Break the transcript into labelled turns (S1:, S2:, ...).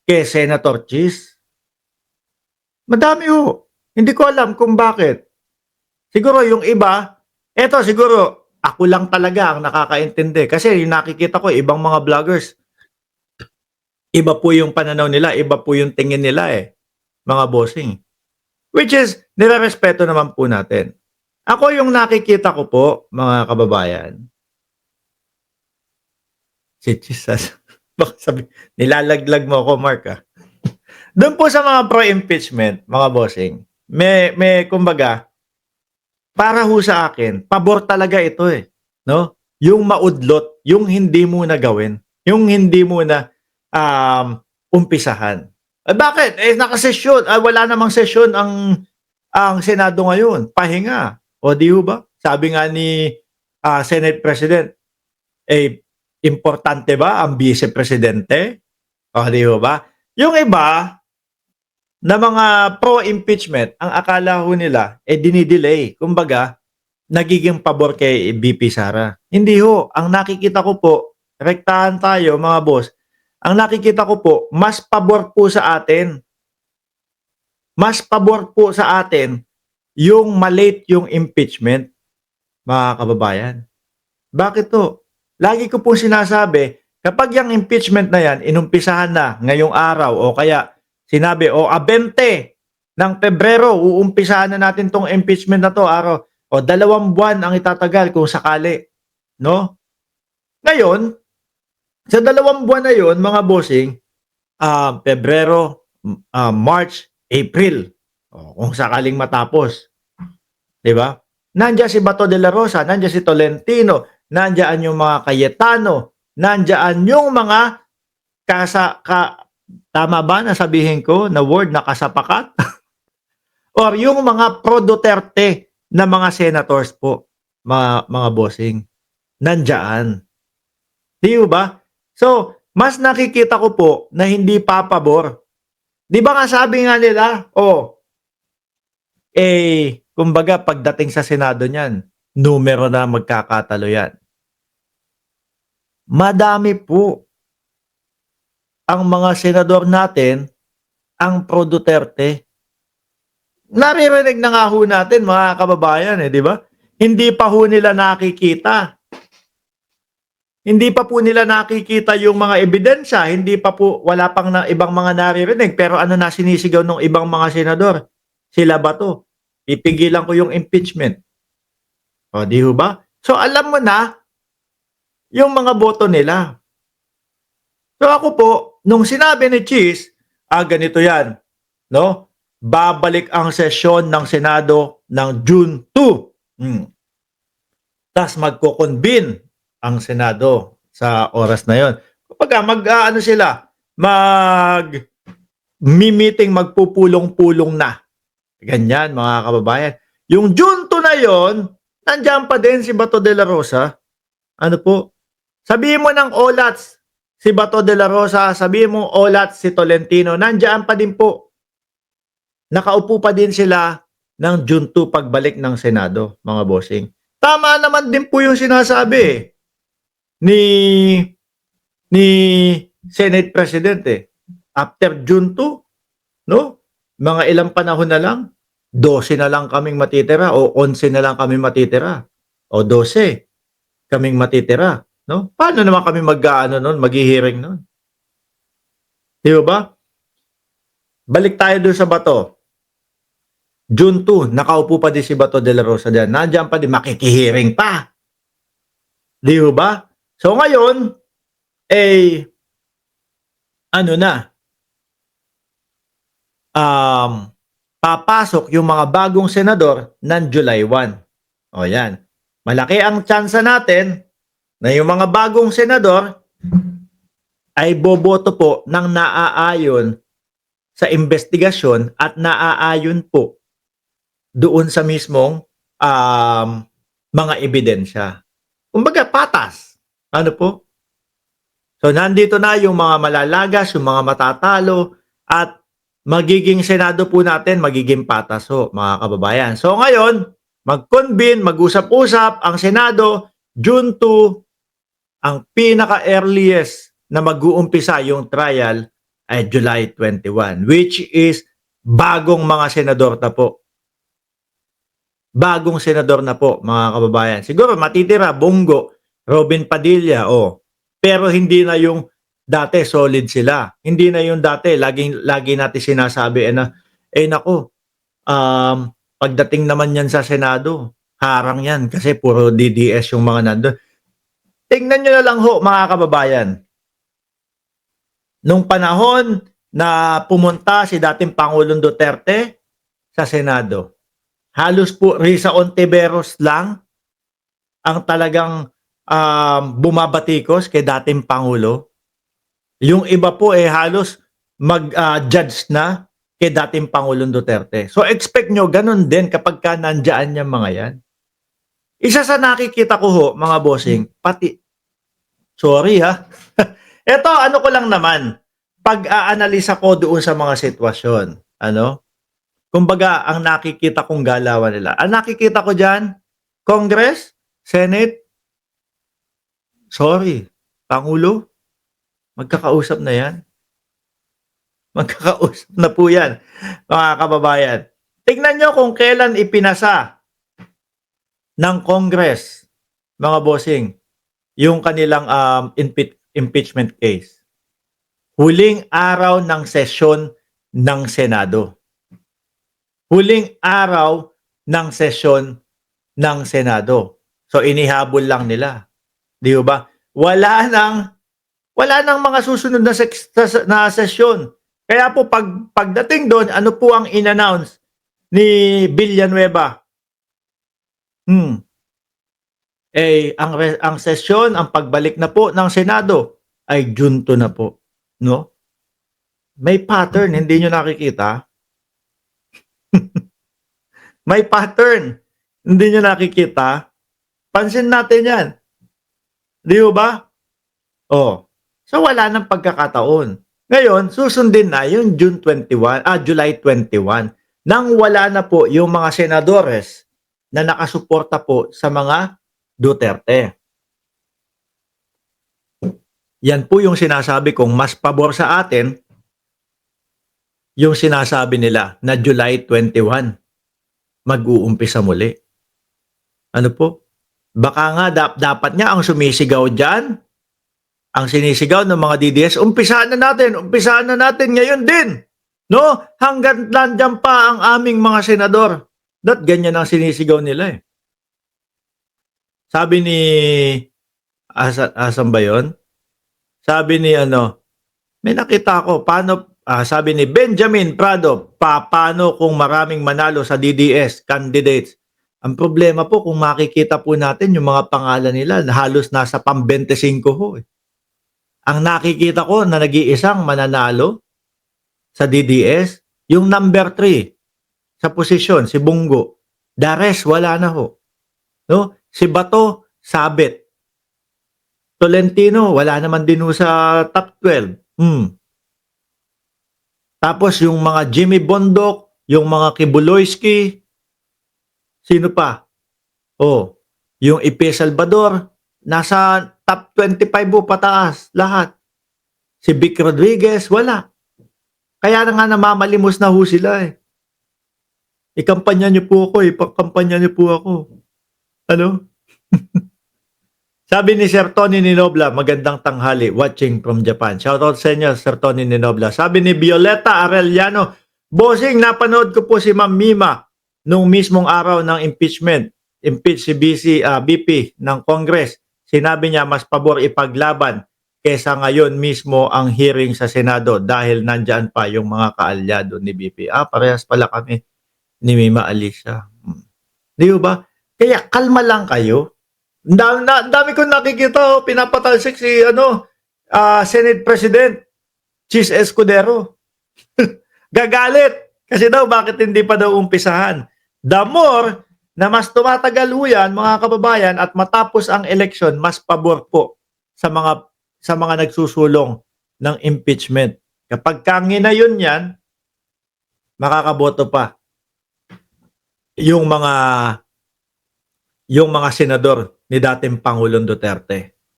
S1: kay Senator Cheese? Madami ho. Hindi ko alam kung bakit. Siguro yung iba, eto siguro ako lang talaga ang nakakaintindi kasi yung nakikita ko ibang mga vloggers, iba po yung pananaw nila, iba po yung tingin nila eh, mga bossing. Which is, nirerespeto naman po natin. Ako yung nakikita ko po, mga kababayan, si Chisas, baka sabi, nilalaglag mo ako, Mark ah. Doon po sa mga pro-impeachment, mga bossing, may kumbaga, para ho sa akin, pabor talaga ito eh. No? Yung maudlot, yung hindi muna gawin, yung hindi muna umpisahan. Bakit? Eh nakasesyon, wala namang sesyon ang Senado ngayon. Pahinga. O di ba? Sabi nga ni Senate President, eh importante ba ang Vice Presidente? O di ba? Yung iba na mga pro-impeachment, ang akala ho nila, eh dinidelay. Kumbaga, nagiging pabor kay VP Sara. Hindi ho. Ang nakikita ko po, rektahan tayo mga boss, ang nakikita ko po, mas pabor po sa atin. Mas pabor po sa atin yung malate yung impeachment, mga kababayan. Bakit to? Lagi ko po sinasabi, kapag yung impeachment na yan, inumpisahan na ngayong araw o kaya sinabi, 20 ng Pebrero, uumpisahan na natin tong impeachment na to, araw. O 2 buwan ang itatagal kung sakali. No? Ngayon, sa 2 buwan na yon mga bossing, Pebrero, March, April. O, kung sakaling matapos. Diba? Nandiyan si Bato de la Rosa, nandiyan si Tolentino, nandiyan yung mga Cayetano, nandiyan yung mga tama ba na sabihin ko na word na kasapakat? Or yung mga pro-Duterte na mga senators po, mga bossing, nandiyan. Di ba? So, mas nakikita ko po na hindi papabor. Di ba nga sabi nga nila, kumbaga pagdating sa Senado niyan, numero na magkakatalo yan. Madami po ang mga senador natin ang pro-Duterte. Naririnig na nga ho natin mga kababayan di ba? Hindi pa ho nila nakikita. Hindi pa po nila nakikita yung mga ebidensya, hindi pa po, wala pang ibang mga naririnig, pero ano na sinisigaw ng ibang mga senador? Sila ba to? Ipigilan ko yung impeachment. O, di ba? So, alam mo na yung mga boto nila. So, ako po, nung sinabi ni Cheese, ganito yan, no? Babalik ang sesyon ng Senado ng June 2. Tapos magko-convene ang Senado sa oras na yon. Kapag meeting, magpupulong-pulong na. Ganyan, mga kababayan. Yung June 2 na yon, nandiyan pa din si Bato de la Rosa. Ano po? Sabihin mo ng OLATS si Bato de la Rosa, sabihin mo OLATS si Tolentino, nandiyan pa din po. Nakaupo pa din sila ng June 2 pagbalik ng Senado, mga bossing. Tama naman din po yung sinasabi ni Senate President After June 2, no? Mga ilang panahon na lang, 12 na lang kaming matitira o 11 na lang kami matitira o 12 kaming matitira, no? Paano naman kami maghi-hearing noon? Di ba? Balik tayo doon sa Bato. June 2, nakaupo pa din si Bato de la Rosa diyan. Nandiyan pa din, makikihearing pa. Di ba? So ngayon, papasok yung mga bagong senador ng July 1. O yan. Malaki ang tsansa natin na yung mga bagong senador ay boboto po ng naaayon sa investigasyon at naaayon po doon sa mismong mga ebidensya. Kumbaga, patas. Ano po? So, nandito na yung mga malalagas, yung mga matatalo, at magiging Senado po natin, magiging patas ho, mga kababayan. So, ngayon, mag-convene, mag-usap-usap ang Senado, June 2, ang pinaka-earliest na mag-uumpisa yung trial ay July 21, which is bagong mga senador na po. Bagong senador na po, mga kababayan. Siguro matitira Bongo, Robin Padilla, pero hindi na yung dati solid sila. Hindi na yung dati lagi natin sinasabi nako, pagdating naman yan sa Senado, harang yan kasi puro DDS yung mga nandun. Tingnan nyo na lang ho, mga kababayan. Nung panahon na pumunta si dating Pangulong Duterte sa Senado, halos po Risa Ontiveros lang ang talagang bumabatikos kay dating Pangulo. Yung iba po halos mag-judge na kay dating Pangulong Duterte. So expect nyo, ganun din kapag ka nandyan yung mga yan. Isa sa nakikita ko ho, mga bossing, sorry ha, eto ano ko lang naman, pag-aanalisa ko doon sa mga sitwasyon. Kumbaga, ang nakikita kong galawan nila. Ang nakikita ko dyan, Congress, Senate, sorry, Pangulo, magkakausap na yan. Magkakausap na po yan, mga kababayan. Tignan nyo kung kailan ipinasa ng Congress, mga bossing, yung kanilang impeachment case. Huling araw ng sesyon ng Senado. Huling araw ng sesyon ng Senado. So inihabol lang nila. Di ba? Wala nang mga susunod na sesyon. Kaya po pagdating doon, ano po ang in-announce ni Villanueva? Ang sesyon, ang pagbalik na po ng Senado ay June 2 na po, no? May pattern, hindi nyo nakikita? May pattern, hindi nyo nakikita? Pansin natin yan. Di ba? So wala nang pagkakataon. Ngayon, susundin na yung July 21, nang wala na po yung mga senadores na nakasuporta po sa mga Duterte. Yan po yung sinasabi kong mas pabor sa atin yung sinasabi nila na July 21 mag-uumpisa muli. Ano po? Baka nga dapat nga ang sumisigaw dyan, ang sinisigaw ng mga DDS, umpisaan na natin ngayon din. No? Hanggang nandiyan pa ang aming mga senador. Ganyan ang sinisigaw nila Sabi ni asan ba yun? Sabi ni may nakita ko, sabi ni Benjamin Prado, paano kung maraming manalo sa DDS candidates? Ang problema po kung makikita po natin yung mga pangalan nila, halos nasa pang-25 ho. Ang nakikita ko na nag-iisang mananalo sa DDS, yung number 3 sa posisyon, si Bongo. The rest, wala na ho. No? Si Bato, sabit. Tolentino, wala naman din ho sa top 12. Tapos yung mga Jimmy Bondok, yung mga Kibuloyski, sino pa? Yung Ipe Salvador, nasa top 25 pataas, lahat. Si Vic Rodriguez, wala. Kaya nga namamalimos na ho sila Ikampanya niyo po ako ipagkampanya niyo po ako. Sabi ni Sir Tony Ninobla, magandang tanghali, watching from Japan. Shoutout sa inyo, Sir Tony Ninobla. Sabi ni Violeta Arellano, bossing, napanood ko po si Ma'am Mima nung mismong araw ng impeach si BP ng Congress. Sinabi niya mas pabor ipaglaban kesa ngayon mismo ang hearing sa Senado dahil nandyan pa yung mga kaalyado ni BP. Parehas pala kami ni Mima Alicia. Di ba? Kaya kalma lang kayo. Dami ko nakikita, pinapatalsik si Senate President Chis Escudero. Gagalit. Kasi daw bakit hindi pa daw umpisahan. The more na mas tumatagal yan, mga kababayan, at matapos ang election, mas pabor po sa mga nagsusulong ng impeachment. Kapag kanginayon yan, makakaboto pa yung mga senador ni dating Pangulong Duterte.